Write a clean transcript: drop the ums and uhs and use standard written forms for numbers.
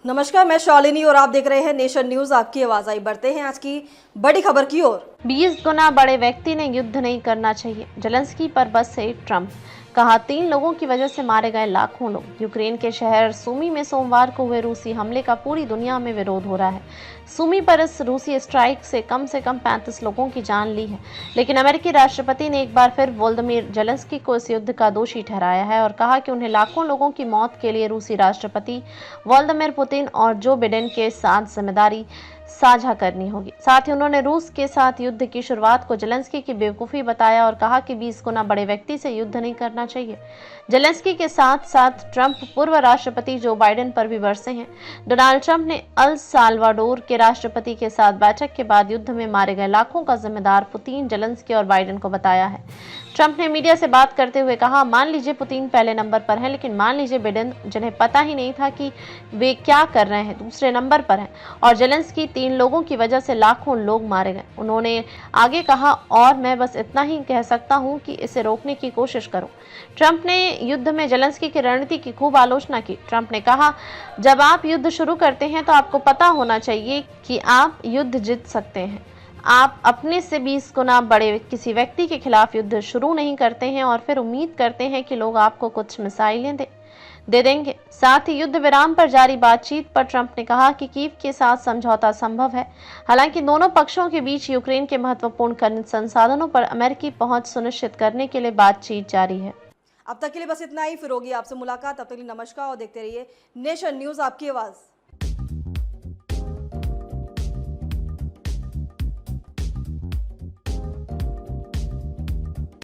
नमस्कार, मैं शालिनी और आप देख रहे हैं नेशन न्यूज। आपकी आवाज आई। बढ़ते हैं आज की बड़ी खबर की ओर। 20 गुना बड़े व्यक्ति ने युद्ध नहीं करना चाहिए, जेलेंस्की पर बस से ट्रंप। कहा 3 लोगों की वजह से मारे गए लाखों लोग। यूक्रेन के शहर सुमी में सोमवार को हुए रूसी हमले का पूरी दुनिया में विरोध हो रहा है। सुमी पर इस रूसी स्ट्राइक से कम 35 लोगों की जान ली है, लेकिन अमेरिकी राष्ट्रपति ने एक बार फिर वोलोदिमीर जेलेंस्की को इस युद्ध का दोषी ठहराया है और कहा कि उन्हें लाखों लोगों की मौत के लिए रूसी राष्ट्रपति व्लादिमीर पुतिन और जो बिडेन के साथ जिम्मेदारी साझा करनी होगी। साथ ही उन्होंने रूस के साथ युद्ध की शुरुआत को जेलेंस्की की बेवकूफ़ी बताया और कहा कि 20 गुना बड़े व्यक्ति से युद्ध नहीं करना चाहिए। जेलेंस्की के साथ साथ ट्रंप पूर्व राष्ट्रपति जो बाइडेन पर भी बरसे हैं। डोनाल्ड ट्रंप ने अल साल्वाडोर के राष्ट्रपति के साथ बैठक के बाद युद्ध में मारे गए लाखों का जिम्मेदार पुतिन, जेलेंस्की और बाइडेन को बताया है। ट्रंप ने मीडिया से बात करते हुए कहा, मान लीजिए पुतिन पहले नंबर पर हैं, लेकिन मान लीजिए बिडेन, जिन्हें पता ही नहीं था कि वे क्या कर रहे हैं, दूसरे नंबर पर हैं, और जेलेंस्की 3 लोगों की वजह से लाखों लोग मारे गए। उन्होंने आगे कहा, और मैं बस इतना ही कह सकता हूं कि इसे रोकने की कोशिश करो। ट्रंप ने युद्ध में जेलेंस्की की रणनीति की खूब आलोचना की। ट्रंप ने कहा, जब आप युद्ध शुरू करते हैं तो आपको पता होना चाहिए कि आप युद्ध जीत सकते हैं। आप अपने से 20 गुना बड़े किसी व्यक्ति के खिलाफ युद्ध शुरू नहीं करते हैं और फिर उम्मीद करते हैं कि लोग आपको कुछ मिसाइलें दे देंगे। साथ ही युद्ध विराम पर जारी बातचीत पर ट्रंप ने कहा कि कीव के साथ समझौता संभव है। हालांकि दोनों पक्षों के बीच यूक्रेन के महत्वपूर्ण खनिज संसाधनों पर अमेरिकी पहुंच सुनिश्चित करने के लिए बातचीत जारी है। अब तक के लिए बस इतना ही। फिर होगी आपसे मुलाकात। तब तक के लिए नमस्कार और देखते रहिए नेशन न्यूज, आपकी आवाज।